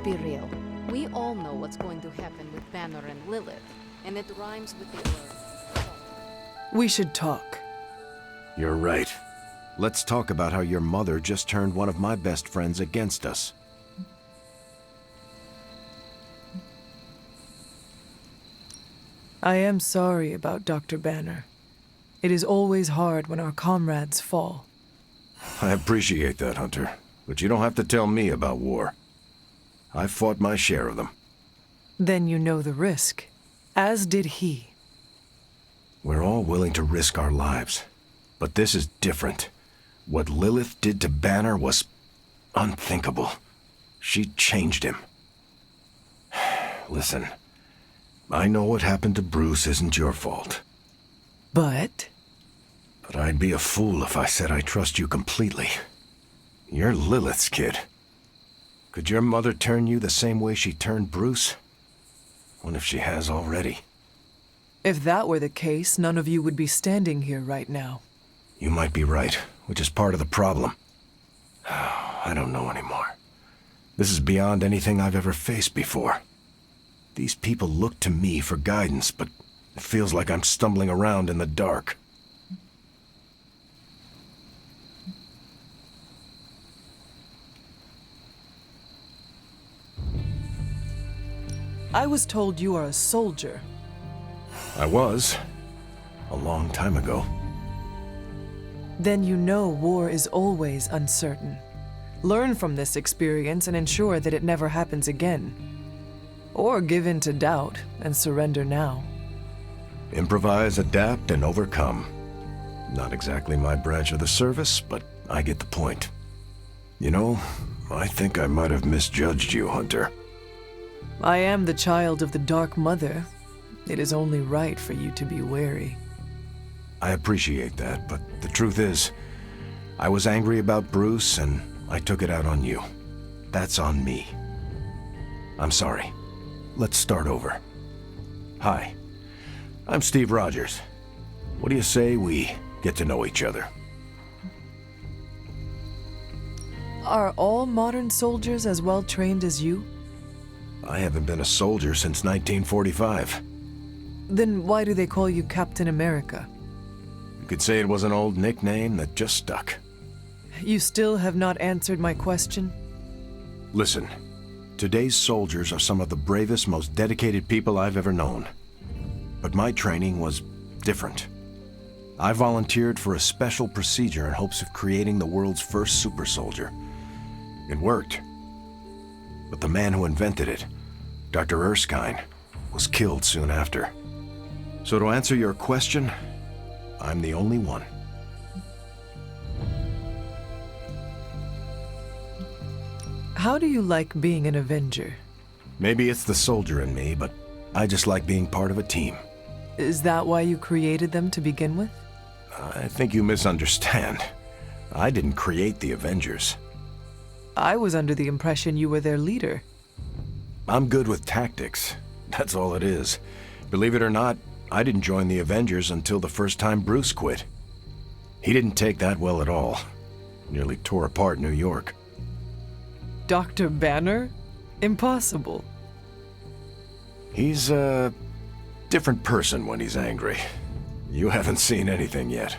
be real. We all know what's going to happen with Banner and Lilith, and it rhymes with the word. We should talk. You're right. Let's talk about how your mother just turned one of my best friends against us. I am sorry about Dr. Banner. It is always hard when our comrades fall. I appreciate that, Hunter, but you don't have to tell me about war. I fought my share of them. Then you know the risk, as did he. We're all willing to risk our lives, but this is different. What Lilith did to Banner was unthinkable. She changed him. Listen, I know what happened to Bruce isn't your fault. But I'd be a fool if I said I trust you completely. You're Lilith's kid. Could your mother turn you the same way she turned Bruce? What if she has already? if that were the case, none of you would be standing here right now. You might be right, which is part of the problem. I don't know anymore. This is beyond anything I've ever faced before. These people look to me for guidance, but it feels like I'm stumbling around in the dark. I was told you are a soldier. I was. A long time ago. Then you know war is always uncertain. Learn from this experience and ensure that it never happens again. Or give in to doubt and surrender now. Improvise, adapt, and overcome. Not exactly my branch of the service, but I get the point. You know, I think I might have misjudged you, Hunter. I am the child of the Dark Mother. It is only right for you to be wary. I appreciate that, but the truth is, I was angry about Bruce, and I took it out on you. That's on me. I'm sorry. Let's start over. Hi, I'm Steve Rogers. What do you say we get to know each other? Are all modern soldiers as well trained as you? I haven't been a soldier since 1945. Then why do they call you Captain America? You could say it was an old nickname that just stuck. You still have not answered my question? Listen, today's soldiers are some of the bravest, most dedicated people I've ever known. But my training was different. I volunteered for a special procedure in hopes of creating the world's first super soldier. It worked. But the man who invented it, Dr. Erskine, was killed soon after. So to answer your question, I'm the only one. How do you like being an Avenger? Maybe it's the soldier in me, but I just like being part of a team. Is that why you created them to begin with? I think you misunderstand. I didn't create the Avengers. I was under the impression you were their leader. I'm good with tactics. That's all it is. Believe it or not, I didn't join the Avengers until the first time Bruce quit. He didn't take that well at all. Nearly tore apart New York. Dr. Banner? Impossible. He's a different person when he's angry. You haven't seen anything yet.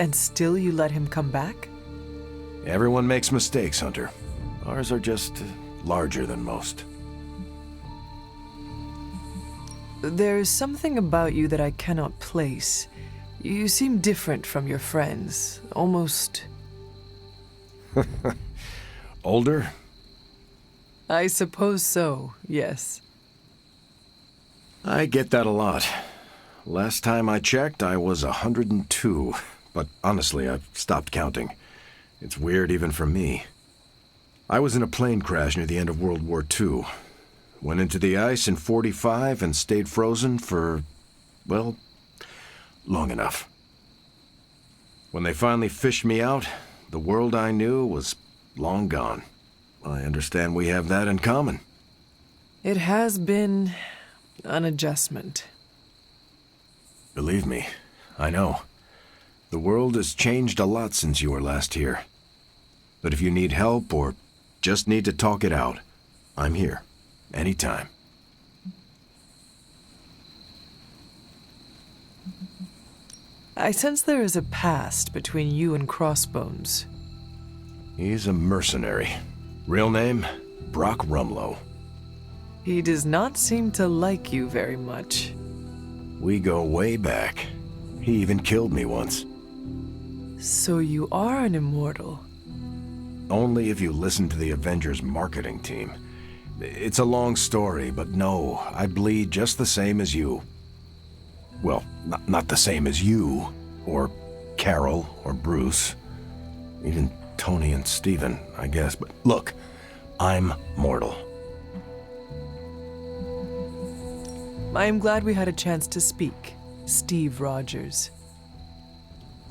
And still you let him come back? Everyone makes mistakes, Hunter. Ours are just larger than most. There's something about you that I cannot place. You seem different from your friends, almost... Older? I suppose so, yes. I get that a lot. Last time I checked, I was 102. But honestly, I've stopped counting. It's weird even for me. I was in a plane crash near the end of World War II. Went into the ice in '45 and stayed frozen for, well, long enough. When they finally fished me out, the world I knew was long gone. I understand we have that in common. It has been an adjustment. Believe me, I know. The world has changed a lot since you were last here. But if you need help or just need to talk it out, I'm here. Anytime. I sense there is a past between you and Crossbones. He's a mercenary. Real name, Brock Rumlow. He does not seem to like you very much. We go way back. He even killed me once. So you are an immortal. Only if you listen to the Avengers marketing team. It's a long story, but no, I bleed just the same as you. Well, not the same as you, or Carol, or Bruce. Even Tony and Steven, I guess. But look, I'm mortal. I am glad we had a chance to speak, Steve Rogers.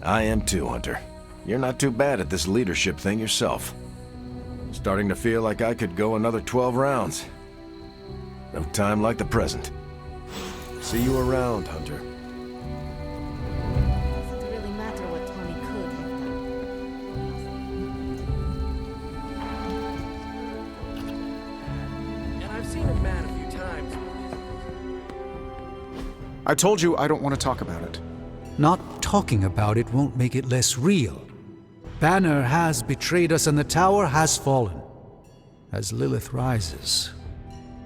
I am too, Hunter. You're not too bad at this leadership thing yourself. Starting to feel like I could go another 12 rounds. No time like the present. See you around, Hunter. Does it really matter what Tony could have done? And I've seen him mad a few times. I told you I don't want to talk about it. Not talking about it won't make it less real. Banner has betrayed us and the tower has fallen. As Lilith rises,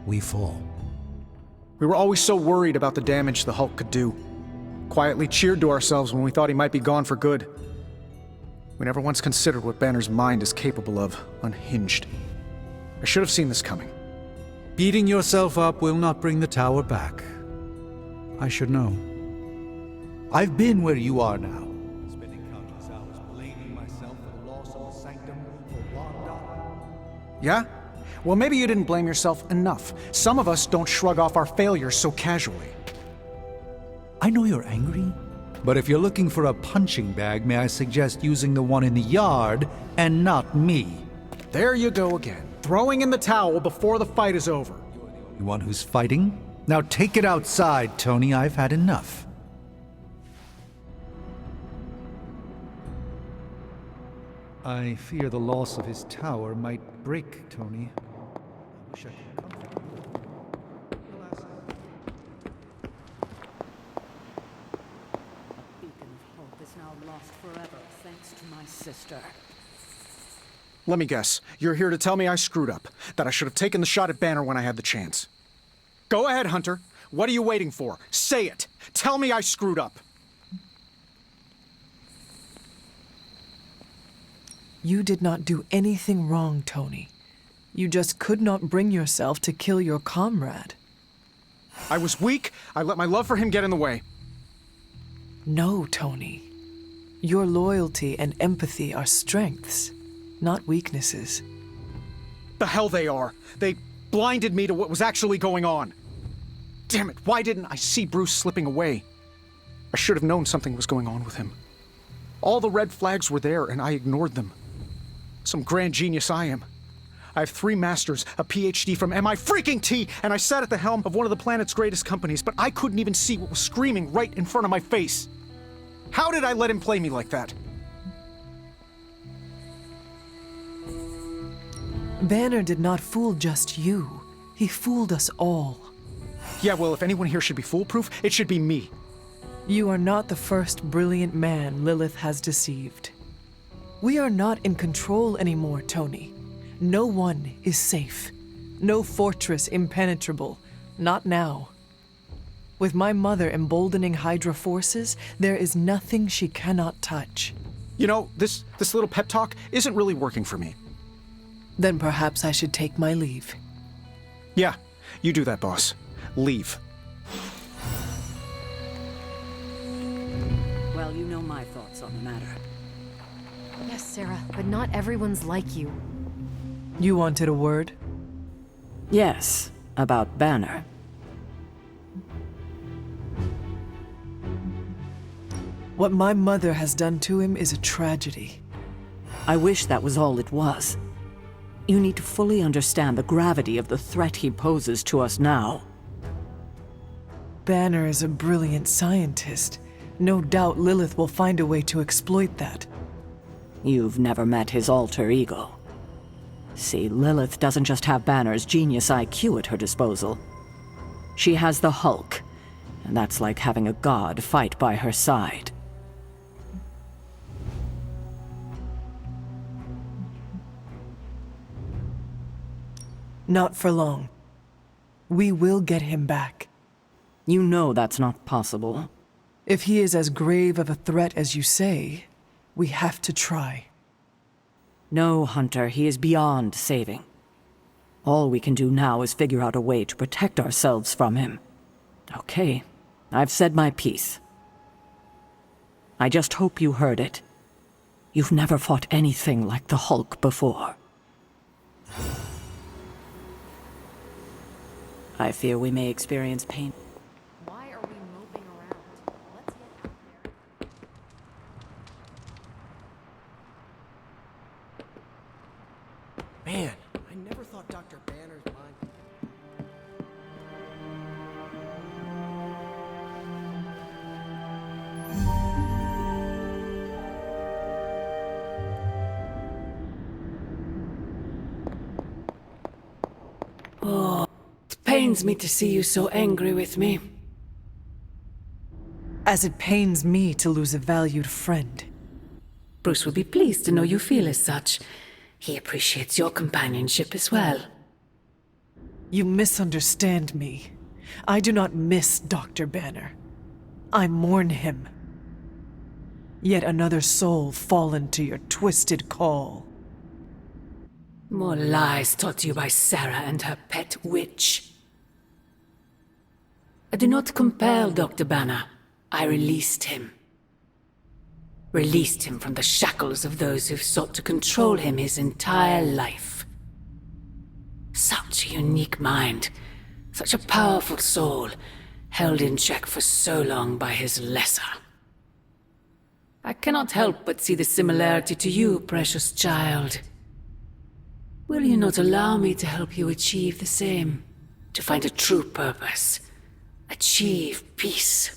we fall. We were always so worried about the damage the Hulk could do. Quietly cheered to ourselves when we thought he might be gone for good. We never once considered what Banner's mind is capable of, unhinged. I should have seen this coming. Beating yourself up will not bring the tower back. I should know. I've been where you are now. Spending countless hours blaming myself for the loss of the Sanctum, for Wanda. Yeah? Well, maybe you didn't blame yourself enough. Some of us don't shrug off our failures so casually. I know you're angry, but if you're looking for a punching bag, may I suggest using the one in the yard and not me? There you go again. Throwing in the towel before the fight is over. You one who's fighting? Now take it outside, Tony. I've had enough. I fear the loss of his tower might break Tony. I wish I could comfort him. Alas, Beacon of hope is now lost forever, thanks to my sister. Let me guess. You're here to tell me I screwed up. That I should have taken the shot at Banner when I had the chance. Go ahead, Hunter. What are you waiting for? Say it. Tell me I screwed up. You did not do anything wrong, Tony. You just could not bring yourself to kill your comrade. I was weak. I let my love for him get in the way. No, Tony. Your loyalty and empathy are strengths, not weaknesses. The hell they are. They blinded me to what was actually going on. Damn it, why didn't I see Bruce slipping away? I should have known something was going on with him. All the red flags were there, and I ignored them. Some grand genius I am. I have 3 masters, a PhD from MI-T, and I sat at the helm of one of the planet's greatest companies, but I couldn't even see what was screaming right in front of my face. How did I let him play me like that? Banner did not fool just you. He fooled us all. Yeah, well, if anyone here should be foolproof, it should be me. You are not the first brilliant man Lilith has deceived. We are not in control anymore, Tony. No one is safe. No fortress impenetrable. Not now. With my mother emboldening Hydra forces, there is nothing she cannot touch. You know, this little pep talk isn't really working for me. Then perhaps I should take my leave. Yeah, you do that, boss. Leave. Well, you know my thoughts on the matter. Yes, Sarah, but not everyone's like you. You wanted a word? Yes, about Banner. What my mother has done to him is a tragedy. I wish that was all it was. You need to fully understand the gravity of the threat he poses to us now. Banner is a brilliant scientist. No doubt Lilith will find a way to exploit that. You've never met his alter ego. See, Lilith doesn't just have Banner's genius IQ at her disposal. She has the Hulk, and that's like having a god fight by her side. Not for long. We will get him back. You know that's not possible. If he is as grave of a threat as you say, we have to try. No, Hunter, he is beyond saving. All we can do now is figure out a way to protect ourselves from him. Okay, I've said my piece. I just hope you heard it. You've never fought anything like the Hulk before. I fear we may experience pain. Why are we moping around? Let's get out there. Man, I never thought Dr. Banner's mind. It pains me to see you so angry with me. As it pains me to lose a valued friend. Bruce will be pleased to know you feel as such. He appreciates your companionship as well. You misunderstand me. I do not miss Dr. Banner. I mourn him. Yet another soul fallen to your twisted call. More lies taught you by Sarah and her pet witch. I do not compel Dr. Banner. I released him. Released him from the shackles of those who've sought to control him his entire life. Such a unique mind, such a powerful soul, held in check for so long by his lesser. I cannot help but see the similarity to you, precious child. Will you not allow me to help you achieve the same? To find a true purpose, achieve peace.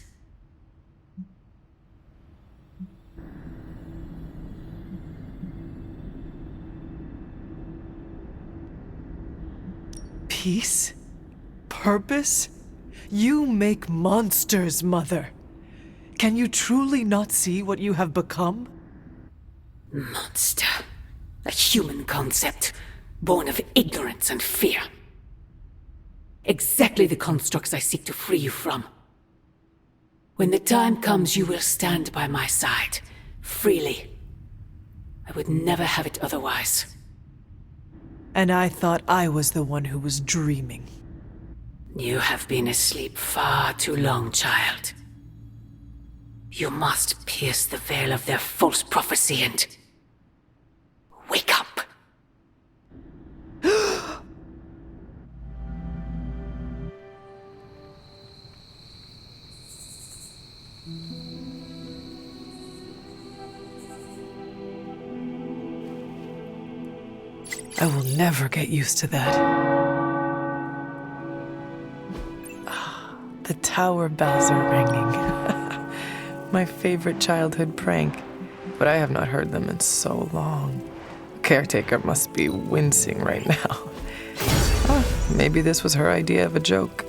Peace? Purpose? You make monsters, Mother. Can you truly not see what you have become? Monster. A human concept, born of ignorance and fear. Exactly the constructs I seek to free you from. When the time comes, you will stand by my side, freely. I would never have it otherwise. And I thought I was the one who was dreaming. You have been asleep far too long, child. You must pierce the veil of their false prophecy and wake up. I will never get used to that. The tower bells are ringing. My favorite childhood prank, but I have not heard them in so long. Caretaker must be wincing right now. Maybe this was her idea of a joke.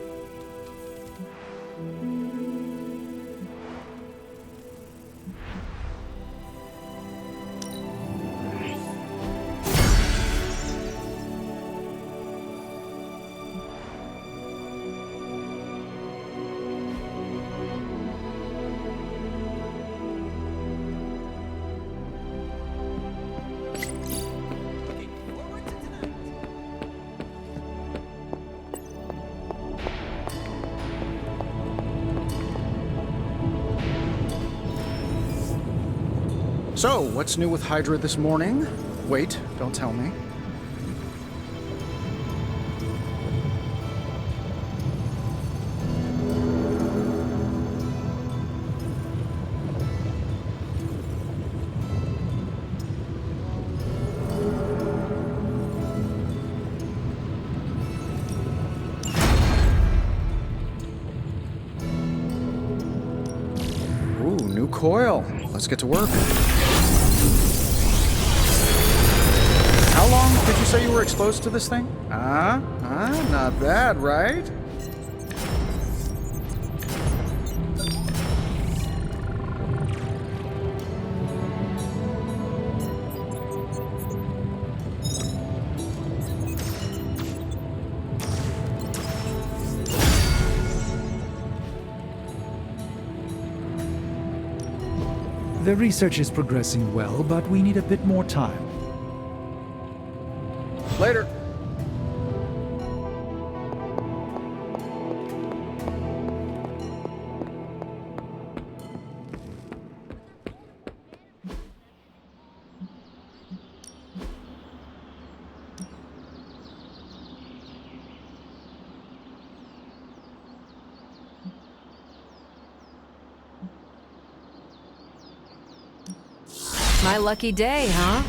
So, what's new with Hydra this morning? Wait, don't tell me. Ooh, new coil. Let's get to work. How long did you say you were exposed to this thing? Not bad, right? The research is progressing well, but we need a bit more time. Later. My lucky day, huh?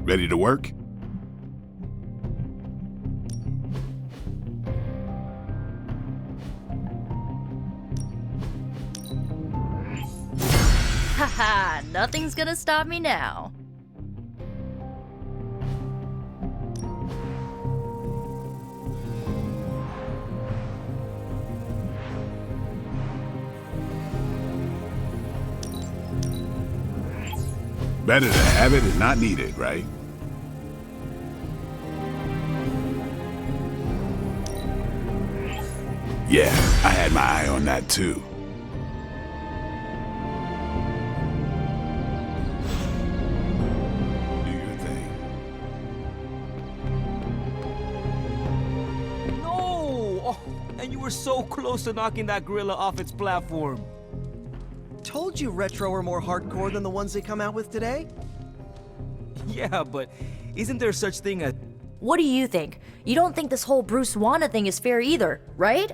Ready to work? Haha, nothing's gonna stop me now. Better to have it and not need it, right? Yeah, I had my eye on that too. Do your thing. No! Oh, and you were so close to knocking that gorilla off its platform. Told you Retro are more hardcore than the ones they come out with today? Yeah, but isn't there such thing as... What do you think? You don't think this whole Bruce Wanda thing is fair either, right?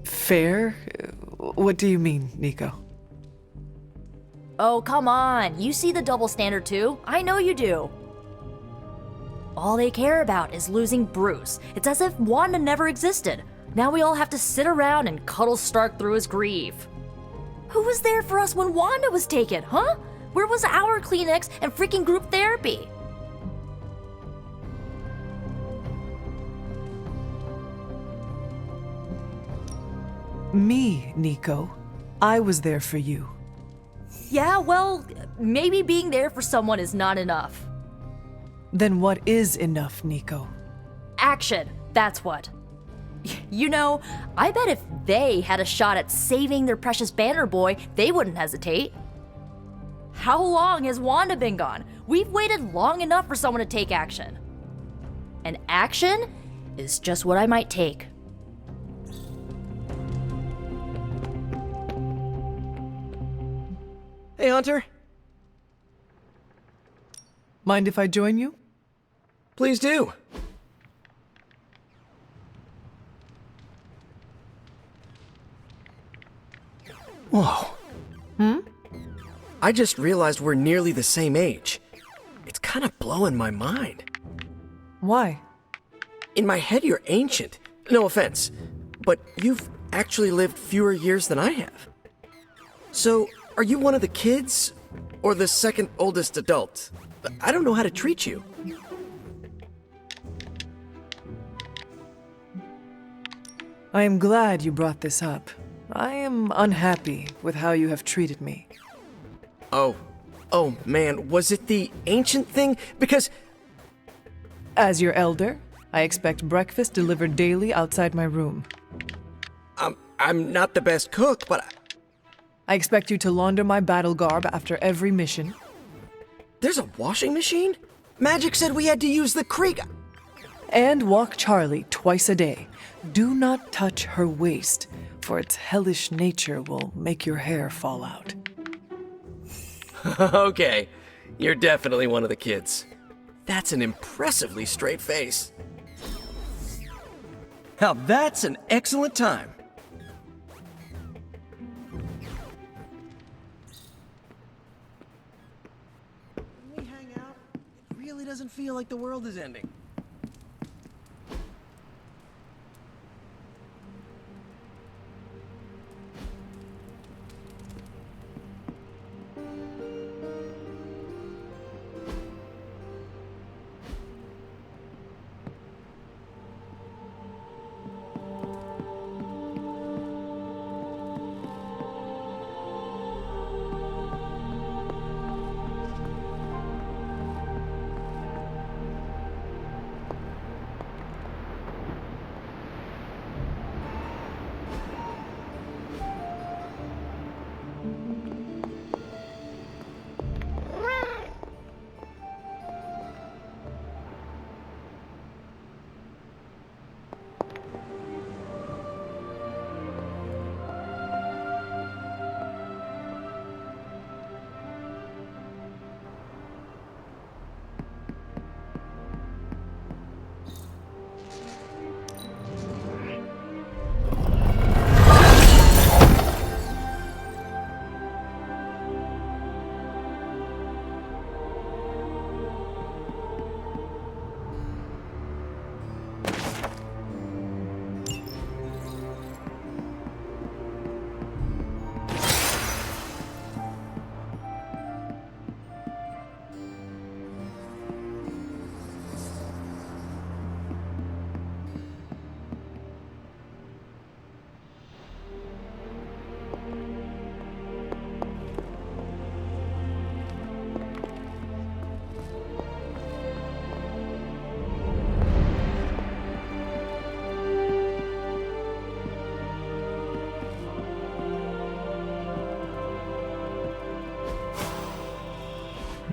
Fair? What do you mean, Nico? Oh, come on. You see the double standard too. I know you do. All they care about is losing Bruce. It's as if Wanda never existed. Now we all have to sit around and cuddle Stark through his grief. Who was there for us when Wanda was taken, huh? Where was our Kleenex and freaking group therapy? Me, Nico. I was there for you. Yeah, well, maybe being there for someone is not enough. Then what is enough, Nico? Action, that's what. You know, I bet if they had a shot at saving their precious Banner Boy, they wouldn't hesitate. How long has Wanda been gone? We've waited long enough for someone to take action. And action is just what I might take. Hey, Hunter. Mind if I join you? Please do. Whoa. I just realized we're nearly the same age. It's kind of blowing my mind. Why? In my head, you're ancient. No offense, but you've actually lived fewer years than I have. So, are you one of the kids? Or the second oldest adult? I don't know how to treat you. I am glad you brought this up. I am unhappy with how you have treated me. Oh man, was it the ancient thing? Because... As your elder, I expect breakfast delivered daily outside my room. I'm not the best cook, but... I expect you to launder my battle garb after every mission. There's a washing machine? Magic said we had to use the creek. And walk Charlie twice a day. Do not touch her waist, for its hellish nature will make your hair fall out. Okay, you're definitely one of the kids. That's an impressively straight face. Now that's an excellent time. When we hang out, it really doesn't feel like the world is ending.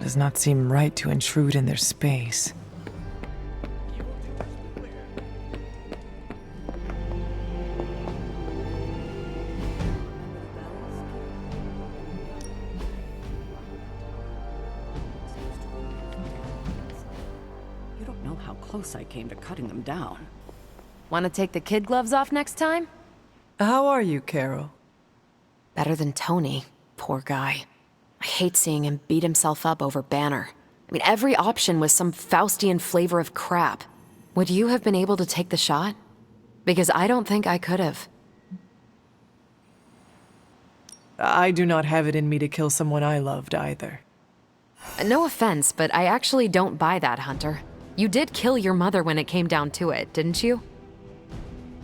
Does not seem right to intrude in their space. You don't know how close I came to cutting them down. Want to take the kid gloves off next time? How are you, Carol? Better than Tony. Poor guy. I hate seeing him beat himself up over Banner. I mean, every option was some Faustian flavor of crap. Would you have been able to take the shot? Because I don't think I could have. I do not have it in me to kill someone I loved either. No offense, but I actually don't buy that, Hunter. You did kill your mother when it came down to it, didn't you?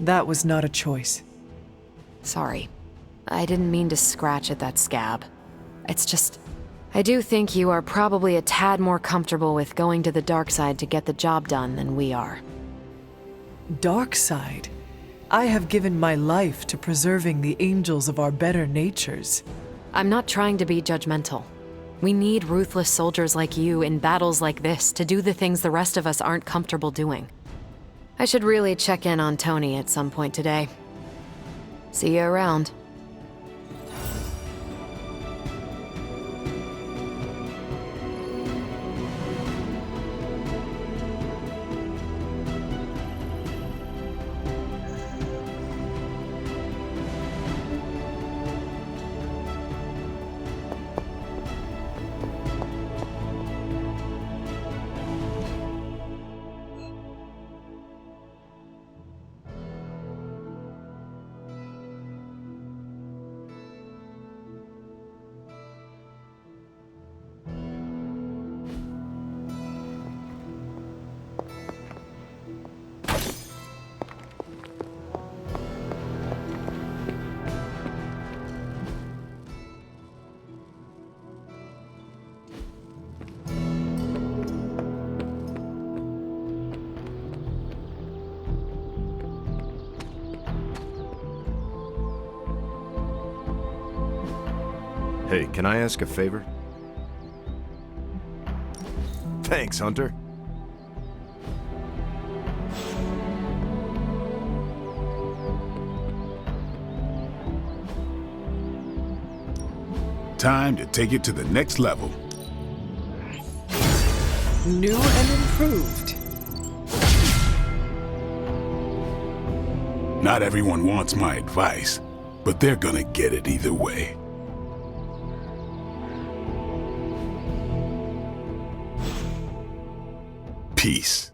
That was not a choice. Sorry. I didn't mean to scratch at that scab. It's just... I do think you are probably a tad more comfortable with going to the dark side to get the job done than we are. Dark side? I have given my life to preserving the angels of our better natures. I'm not trying to be judgmental. We need ruthless soldiers like you in battles like this to do the things the rest of us aren't comfortable doing. I should really check in on Tony at some point today. See you around. Hey, can I ask a favor? Thanks, Hunter. Time to take it to the next level. New and improved. Not everyone wants my advice, but they're gonna get it either way. Peace.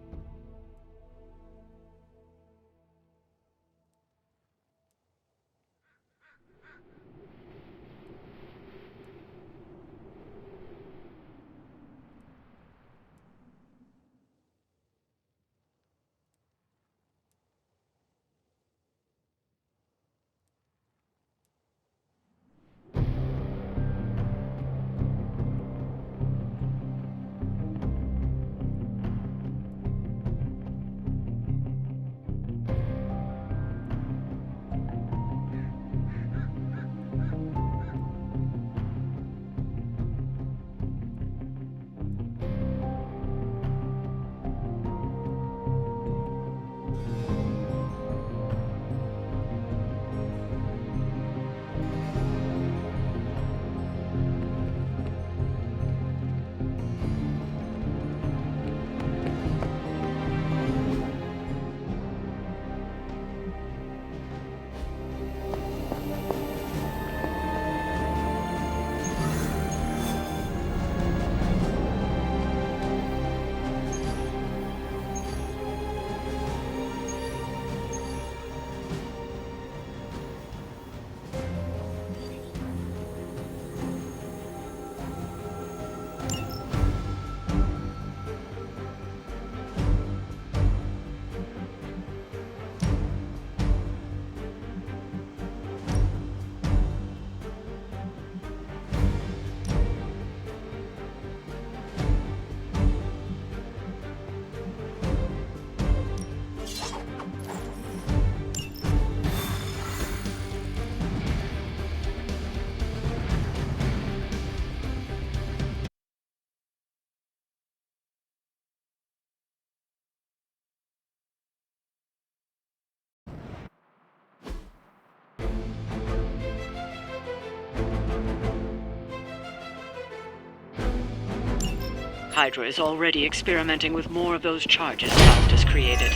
Hydra is already experimenting with more of those charges Faust has created.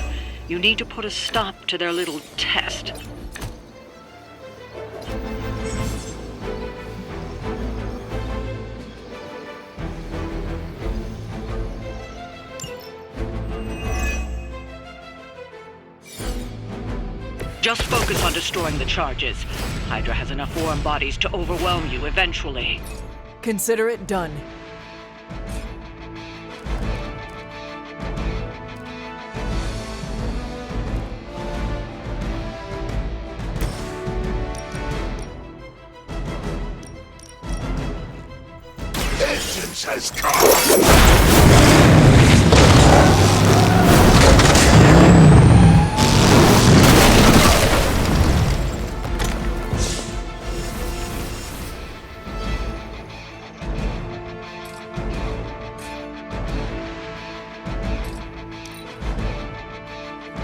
You need to put a stop to their little test. Just focus on destroying the charges. Hydra has enough warm bodies to overwhelm you eventually. Consider it done. Vengeance has come!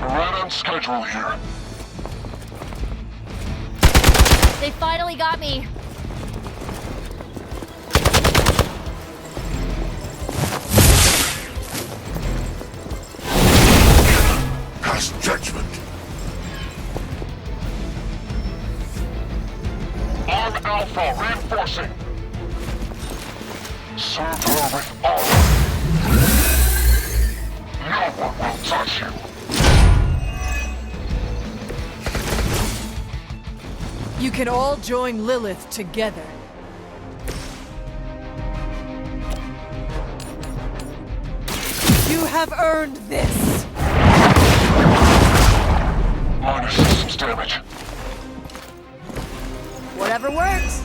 Right on schedule here. They finally got me. Past judgment. Arm Alpha reinforcing. Serve her with honor. No one will touch you. You can all join Lilith together. You have earned this! Minor systems damage. Whatever works.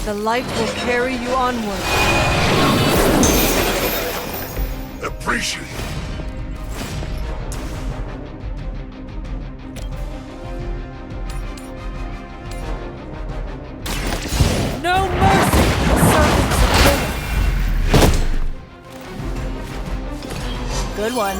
The light will carry you onward. Appreciate it. No mercy for servants of Lilith. Good one.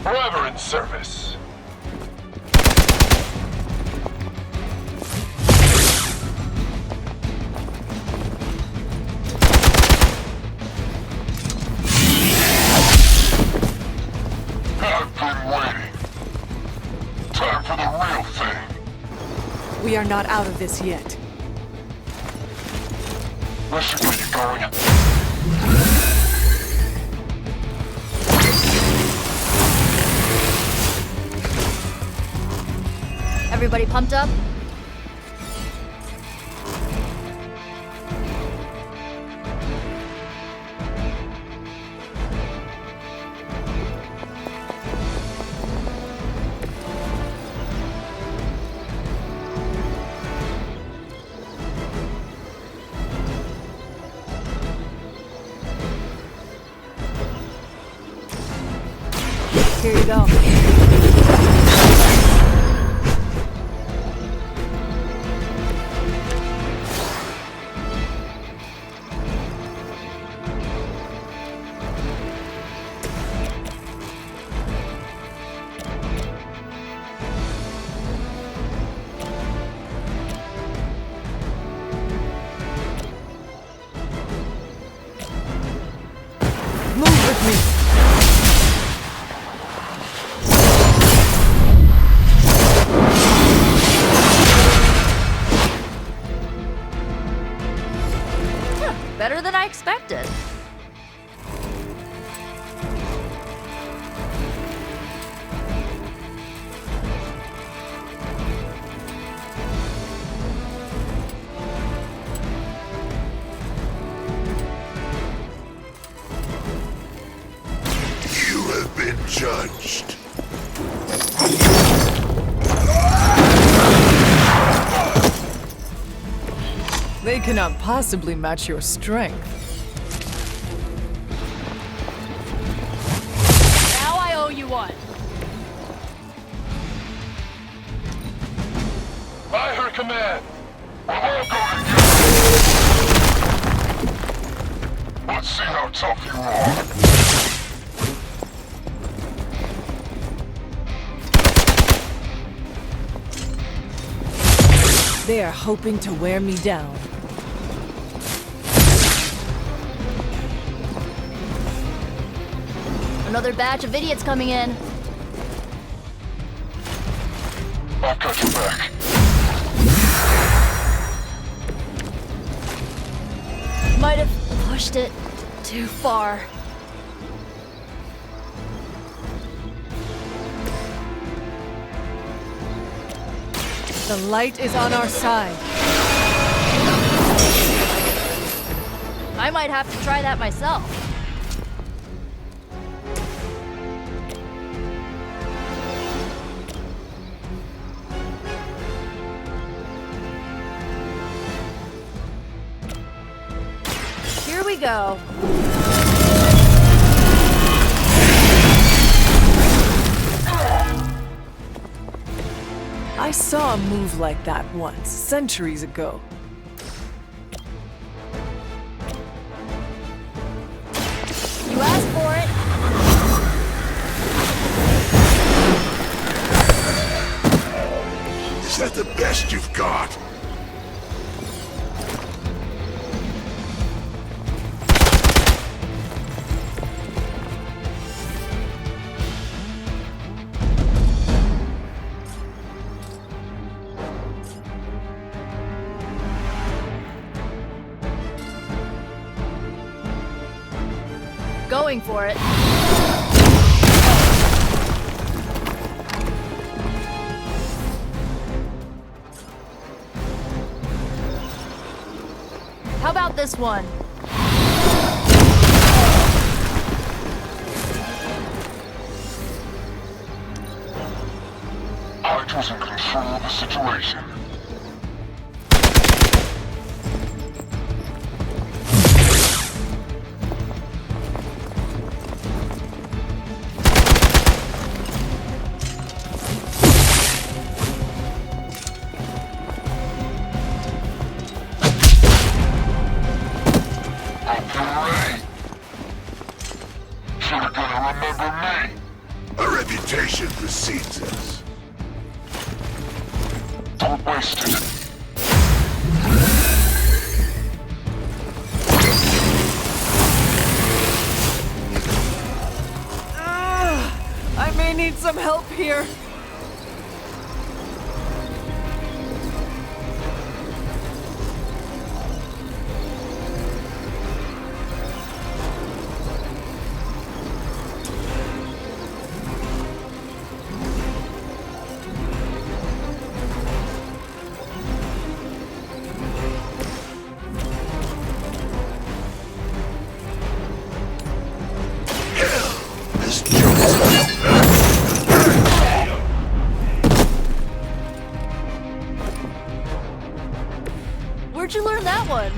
Forever in service. I've been waiting. Time for the real thing. We are not out of this yet. Let's see where you're going. Everybody pumped up? Here you go. Move with me. Better than I expected. You have been judged. They cannot possibly match your strength. Now I owe you one. By her command, we'll all go together. Let's see how tough you are. They are hoping to wear me down. Another batch of idiots coming in. I've got your back. Might have pushed it too far. The light is on our side. I might have to try that myself. Here we go. I saw a move like that once, centuries ago. You asked for it. Is that the best you've got? Going for it. How about this one? I was in control of the situation. A reputation precedes us. Don't waste it. I may need some help here. Where'd you learn that one?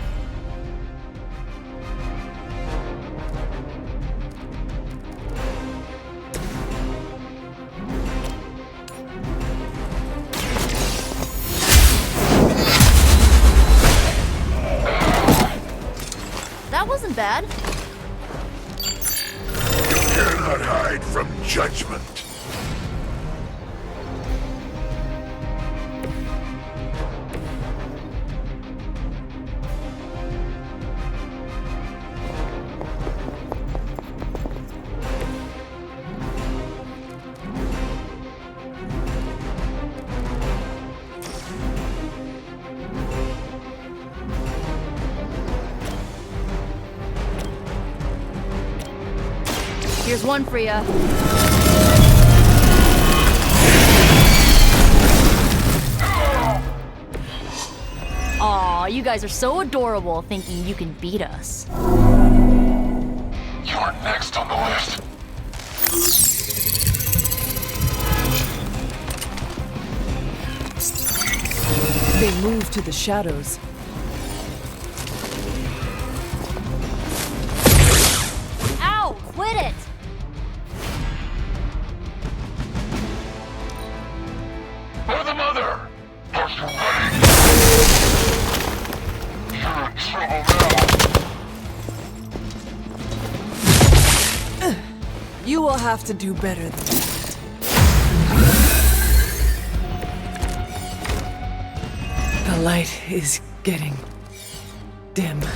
That wasn't bad. You cannot hide from judgment. Here's one for ya. Aw, you guys are so adorable thinking you can beat us. You're next on the list. They move to the shadows. You will have to do better than that. The light is getting dim. The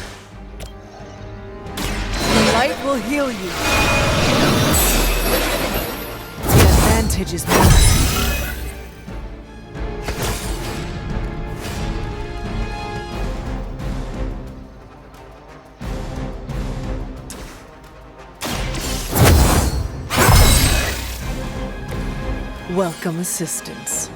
light will heal you. The advantage is mine. Welcome assistance.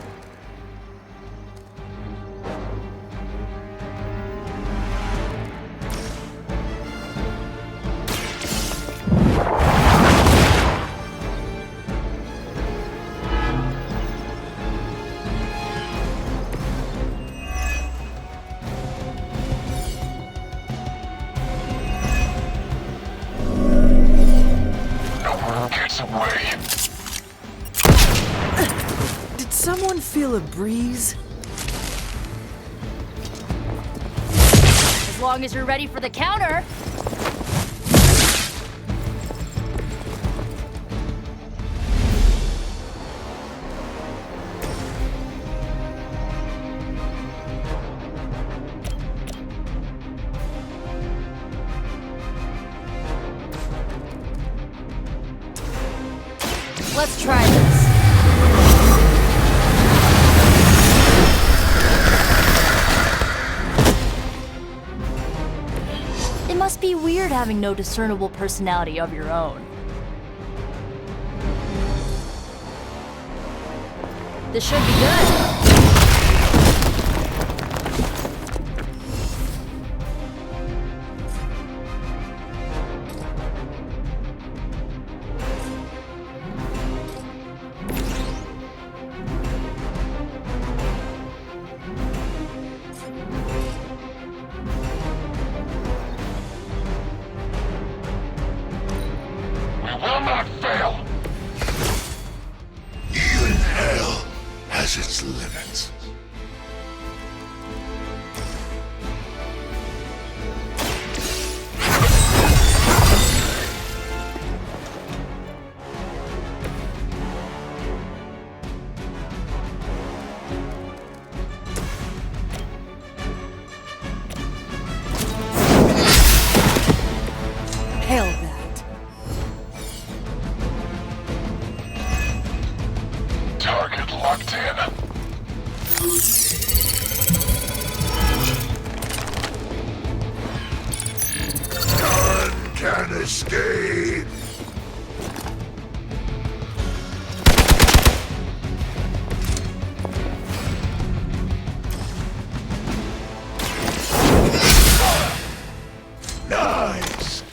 No one gets away. Did someone feel a breeze? As long as you're ready for the counter. Let's try this. It must be weird having no discernible personality of your own. This should be good. We will not fail. Even hell has its limits. Hell that. Target locked in. None can escape. Nice.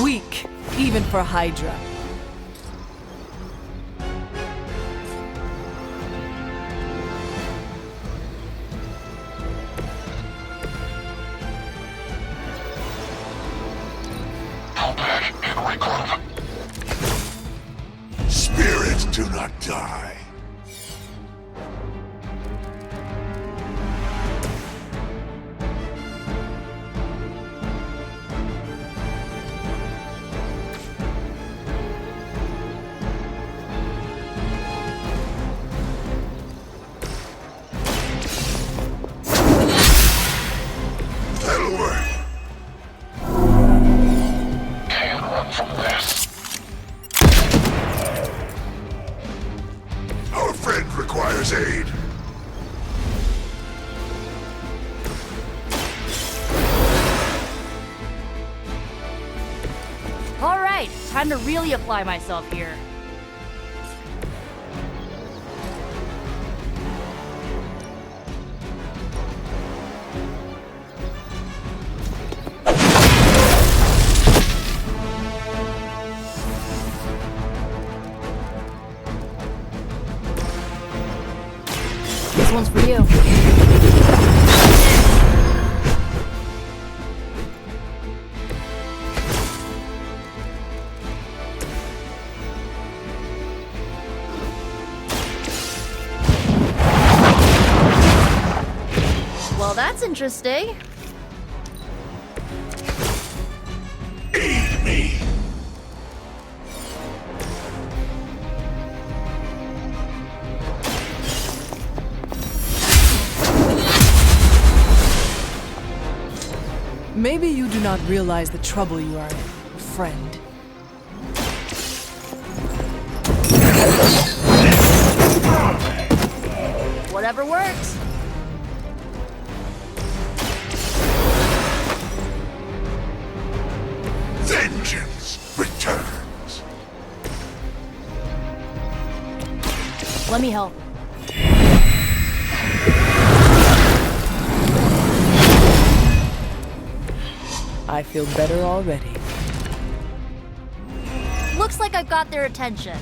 Weak, even for Hydra. Pull back and regroup. Spirits do not die. That'll work. Can't run from this. Alright, time to really apply myself here. This one's for you. Well, that's interesting. Eat me! Maybe you do not realize the trouble you are in, friend. Whatever works. Vengeance returns. Let me help. I feel better already. Looks like I've got their attention.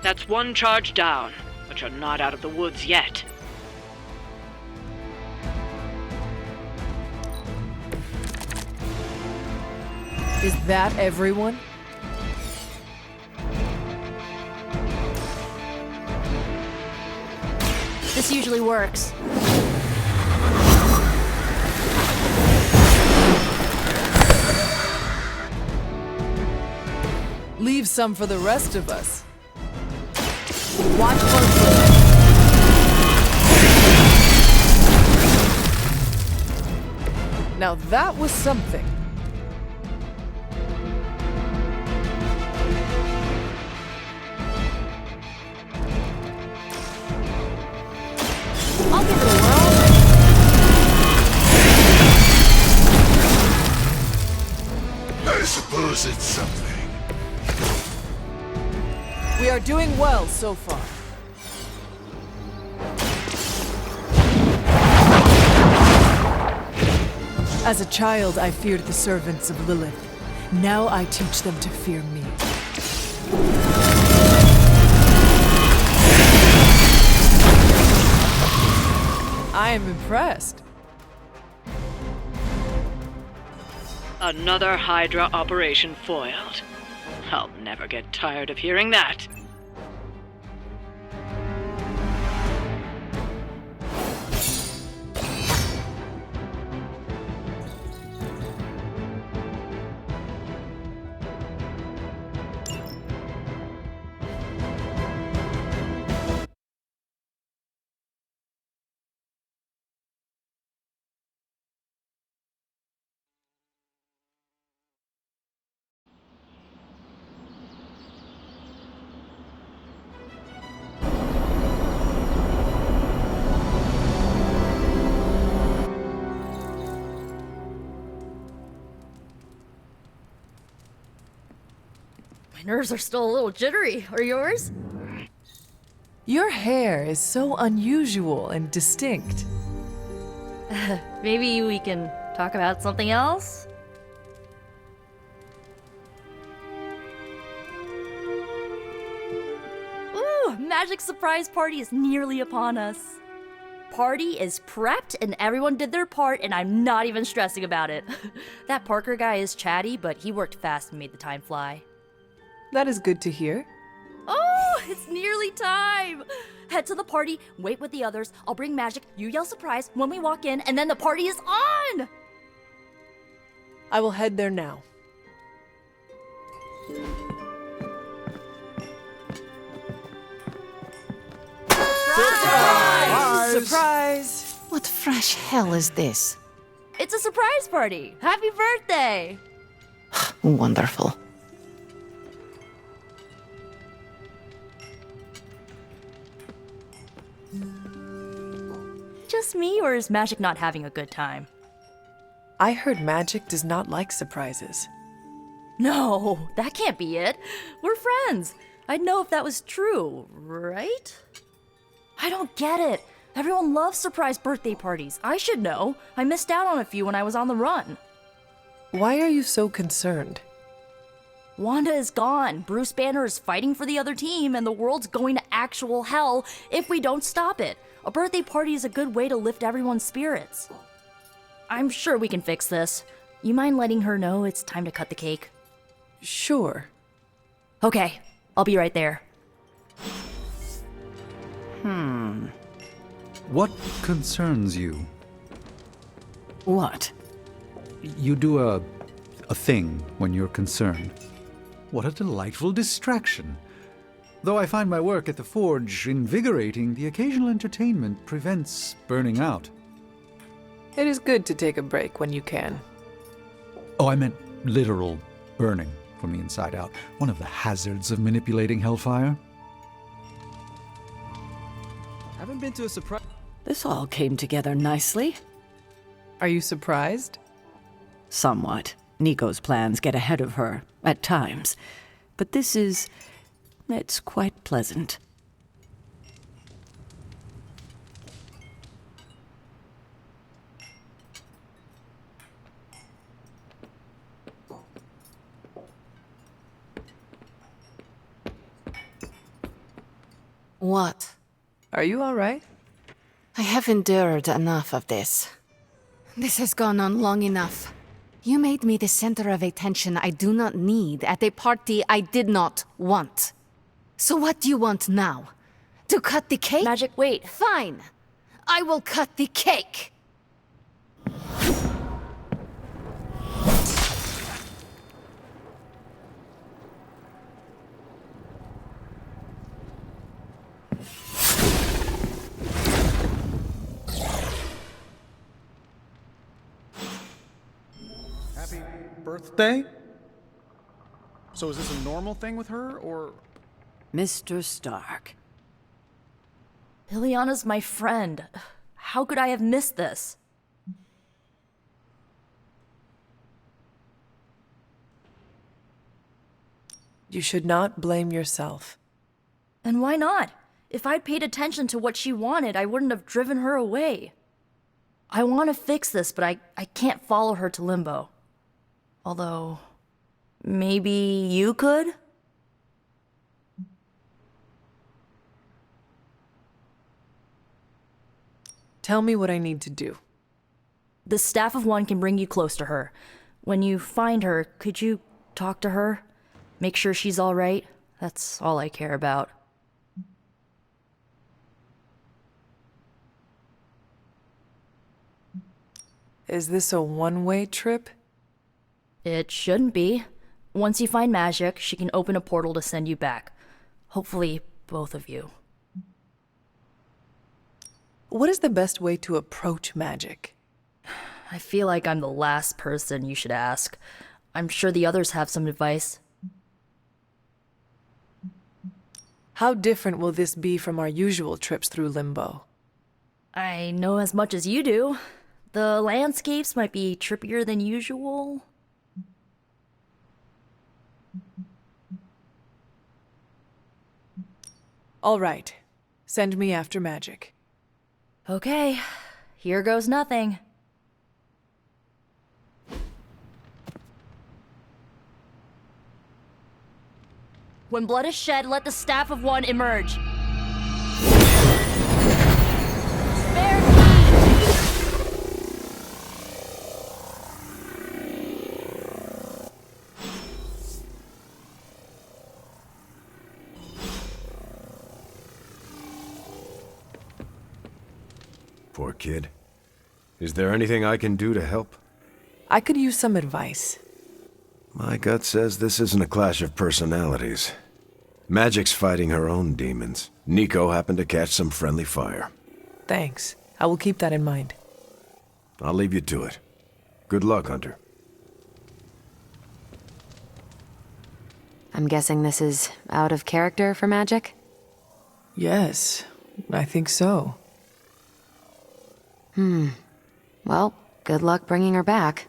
That's one charge down, but you're not out of the woods yet. Is that everyone? This usually works. Leave some for the rest of us. Watch closely. Now that was something. I'll give it a whirl. I suppose it's something. We are doing well so far. As a child, I feared the servants of Lilith. Now I teach them to fear me. I am impressed. Another Hydra operation foiled. I'll never get tired of hearing that. My nerves are still a little jittery. Are yours? Your hair is so unusual and distinct. Maybe we can talk about something else? Ooh, magic surprise party is nearly upon us. Party is prepped and everyone did their part and I'm not even stressing about it. That Parker guy is chatty, but he worked fast and made the time fly. That is good to hear. Oh, it's nearly time! Head to the party, wait with the others, I'll bring magic, you yell surprise when we walk in, and then the party is on! I will head there now. gosh hell is this? It's a surprise party! Happy birthday! Wonderful. Just me, or is Magic not having a good time? I heard Magic does not like surprises. No, that can't be it. We're friends. I'd know if that was true, right? I don't get it. Everyone loves surprise birthday parties. I should know. I missed out on a few when I was on the run. Why are you so concerned? Wanda is gone. Bruce Banner is fighting for the other team, and the world's going to actual hell if we don't stop it. A birthday party is a good way to lift everyone's spirits. I'm sure we can fix this. You mind letting her know it's time to cut the cake? Sure. Okay, I'll be right there. What concerns you? What? You do a thing when you're concerned. What a delightful distraction. Though I find my work at the Forge invigorating, the occasional entertainment prevents burning out. It is good to take a break when you can. Oh, I meant literal burning from the inside out. One of the hazards of manipulating Hellfire. Haven't been to a surprise. This all came together nicely. Are you surprised? Somewhat. Nico's plans get ahead of her, at times. But it's quite pleasant. What? Are you all right? I have endured enough of this. This has gone on long enough. You made me the center of attention I do not need at a party I did not want. So what do you want now? To cut the cake? Magic, wait. Fine. I will cut the cake. Happy birthday? So is this a normal thing with her, or...? Mr. Stark. Liliana's my friend. How could I have missed this? You should not blame yourself. And why not? If I'd paid attention to what she wanted, I wouldn't have driven her away. I want to fix this, but I can't follow her to Limbo. Although, maybe you could? Tell me what I need to do. The Staff of One can bring you close to her. When you find her, could you talk to her? Make sure she's all right? That's all I care about. Is this a one-way trip? It shouldn't be. Once you find Magic, she can open a portal to send you back. Hopefully, both of you. What is the best way to approach Magic? I feel like I'm the last person you should ask. I'm sure the others have some advice. How different will this be from our usual trips through Limbo? I know as much as you do. The landscapes might be trippier than usual. All right. Send me after Magic. Okay. Here goes nothing. When blood is shed, let the Staff of One emerge. Spare me! Poor kid. Is there anything I can do to help? I could use some advice. My gut says this isn't a clash of personalities. Magic's fighting her own demons. Nico happened to catch some friendly fire. Thanks. I will keep that in mind. I'll leave you to it. Good luck, Hunter. I'm guessing this is out of character for magic? Yes, I think so. Well, good luck bringing her back.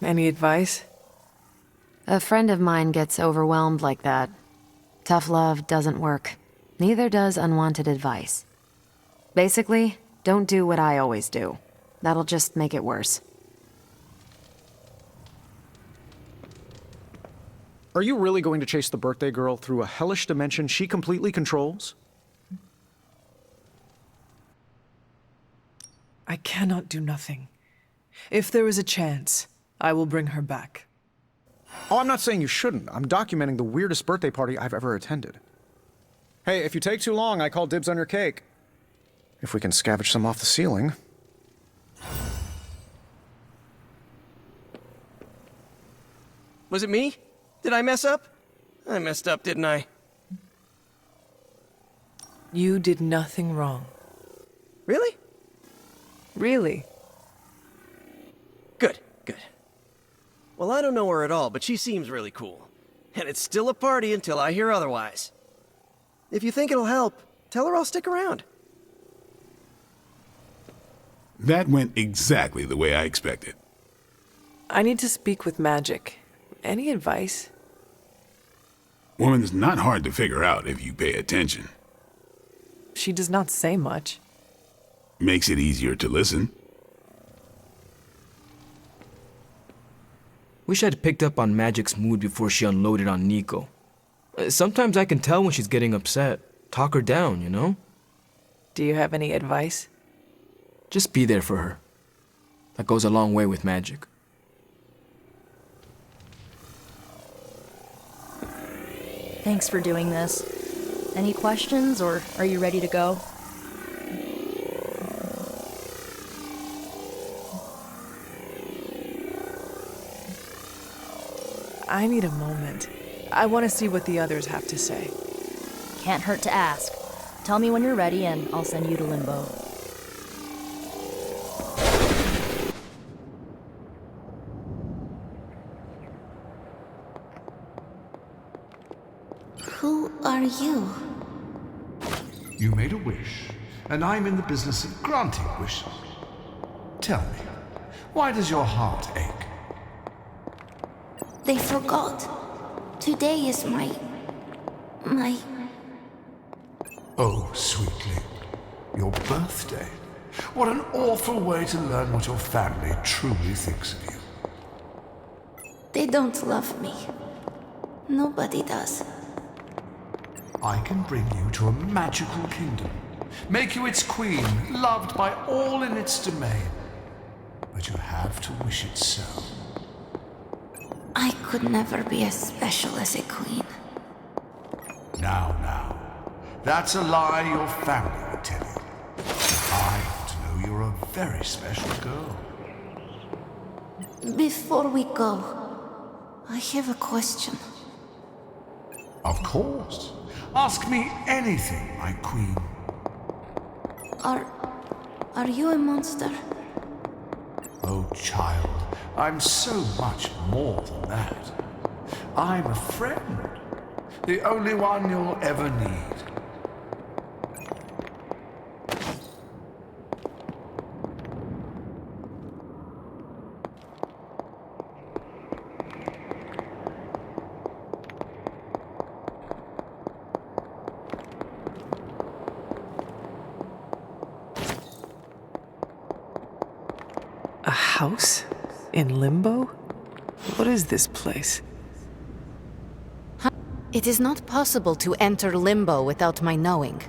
Any advice? A friend of mine gets overwhelmed like that. Tough love doesn't work. Neither does unwanted advice. Basically, don't do what I always do. That'll just make it worse. Are you really going to chase the birthday girl through a hellish dimension she completely controls? I cannot do nothing. If there is a chance, I will bring her back. Oh, I'm not saying you shouldn't. I'm documenting the weirdest birthday party I've ever attended. Hey, if you take too long, I call dibs on your cake. If we can scavenge some off the ceiling. Was it me? Did I mess up? I messed up, didn't I? You did nothing wrong. Really? Really? Good, good. Well, I don't know her at all, but she seems really cool. And it's still a party until I hear otherwise. If you think it'll help, tell her I'll stick around. That went exactly the way I expected. I need to speak with Magic. Any advice? Woman's not hard to figure out if you pay attention. She does not say much. Makes it easier to listen. Wish I'd picked up on Magic's mood before she unloaded on Nico. Sometimes I can tell when she's getting upset. Talk her down, you know? Do you have any advice? Just be there for her. That goes a long way with Magic. Thanks for doing this. Any questions, or are you ready to go? I need a moment. I want to see what the others have to say. Can't hurt to ask. Tell me when you're ready and I'll send you to Limbo. Who are you? You made a wish, and I'm in the business of granting wishes. Tell me, why does your heart ache? They forgot. Today is my... Oh, sweetly, your birthday. What an awful way to learn what your family truly thinks of you. They don't love me. Nobody does. I can bring you to a magical kingdom, make you its queen, loved by all in its domain. But you have to wish it so. I could never be as special as a queen. Now. That's a lie your family would tell you. I want to know you're a very special girl. Before we go, I have a question. Of course. Ask me anything, my queen. Are you a monster? Oh, child, I'm so much more than that. I'm a friend. The only one you'll ever need. A house? In Limbo? What is this place? It is not possible to enter Limbo without my knowing.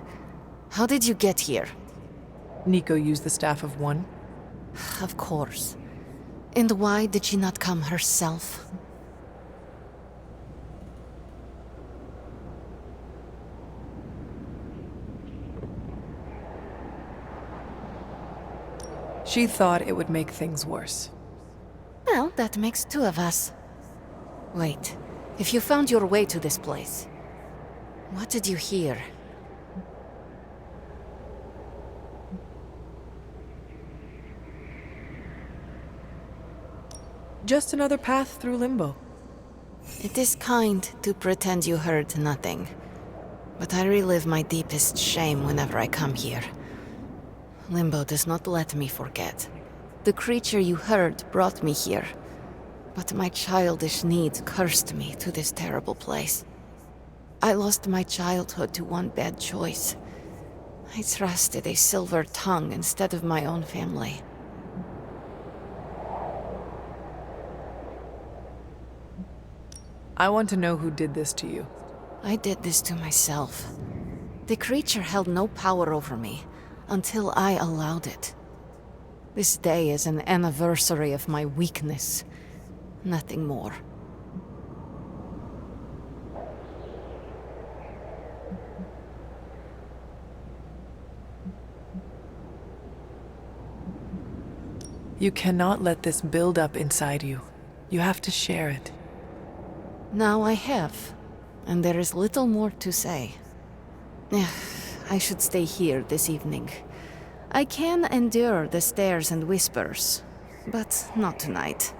How did you get here? Nico used the Staff of One? Of course. And why did she not come herself? She thought it would make things worse. Well, that makes two of us. Wait, if you found your way to this place, what did you hear? Just another path through limbo. It is kind to pretend you heard nothing, but I relive my deepest shame whenever I come here. Limbo does not let me forget. The creature you heard brought me here, but my childish needs cursed me to this terrible place. I lost my childhood to one bad choice. I trusted a silver tongue instead of my own family. I want to know who did this to you. I did this to myself. The creature held no power over me until I allowed it. This day is an anniversary of my weakness. Nothing more. You cannot let this build up inside you. You have to share it. Now I have, and there is little more to say. I should stay here this evening. I can endure the stares and whispers, but not tonight.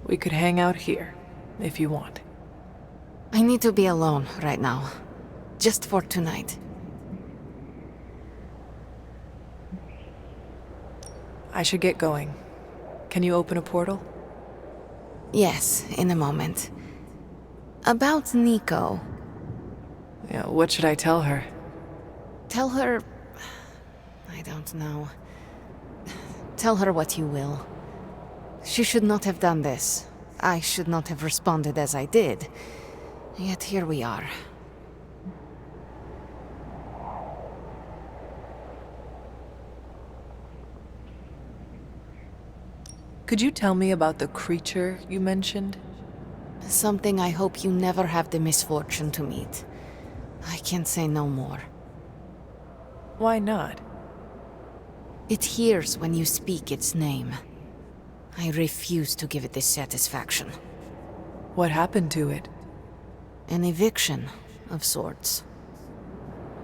We could hang out here, if you want. I need to be alone right now. Just for tonight. I should get going. Can you open a portal? Yes, in a moment. About Nico. Yeah, what should I tell her? Tell her... I don't know. Tell her what you will. She should not have done this. I should not have responded as I did. Yet here we are. Could you tell me about the creature you mentioned? Something I hope you never have the misfortune to meet. I can say no more. Why not? It hears when you speak its name. I refuse to give it this satisfaction. What happened to it? An eviction of sorts.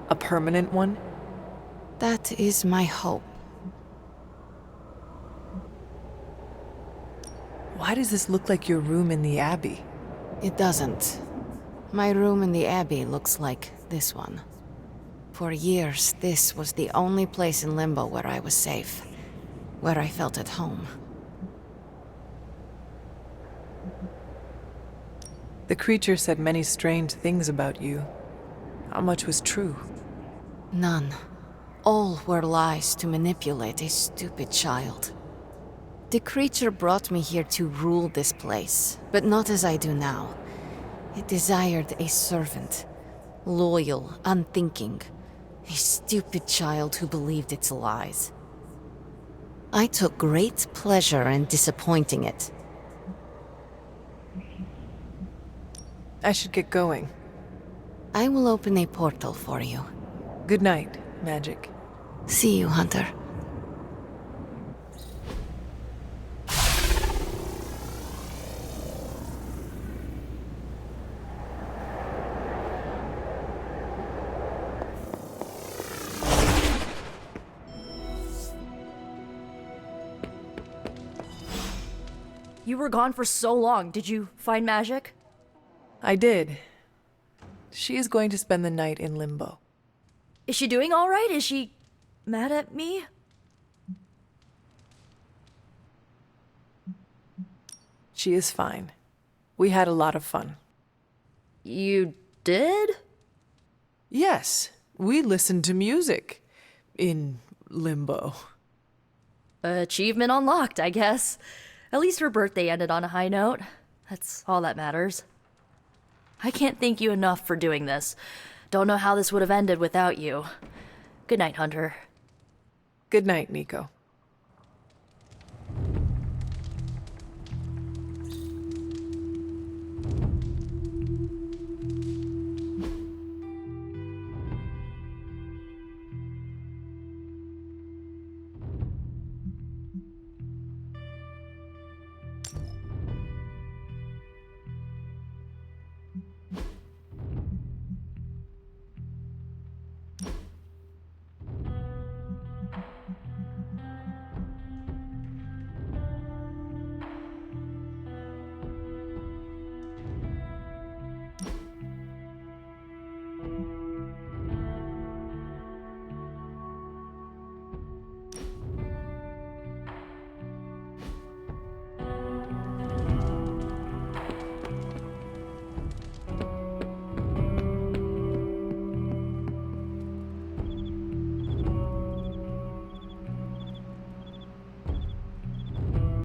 A permanent one? That is my hope. Why does this look like your room in the Abbey? It doesn't. My room in the Abbey looks like this one. For years, this was the only place in Limbo where I was safe. Where I felt at home. The creature said many strange things about you. How much was true? None. All were lies to manipulate a stupid child. The creature brought me here to rule this place, but not as I do now. It desired a servant. Loyal, unthinking. A stupid child who believed its lies. I took great pleasure in disappointing it. I should get going. I will open a portal for you. Good night, Magic. See you, Hunter. You were gone for so long. Did you find Magic? I did. She is going to spend the night in Limbo. Is she doing all right? Is she mad at me? She is fine. We had a lot of fun. You did? Yes, we listened to music. In Limbo. Achievement unlocked, I guess. At least her birthday ended on a high note. That's all that matters. I can't thank you enough for doing this. Don't know how this would have ended without you. Good night, Hunter. Good night, Nico.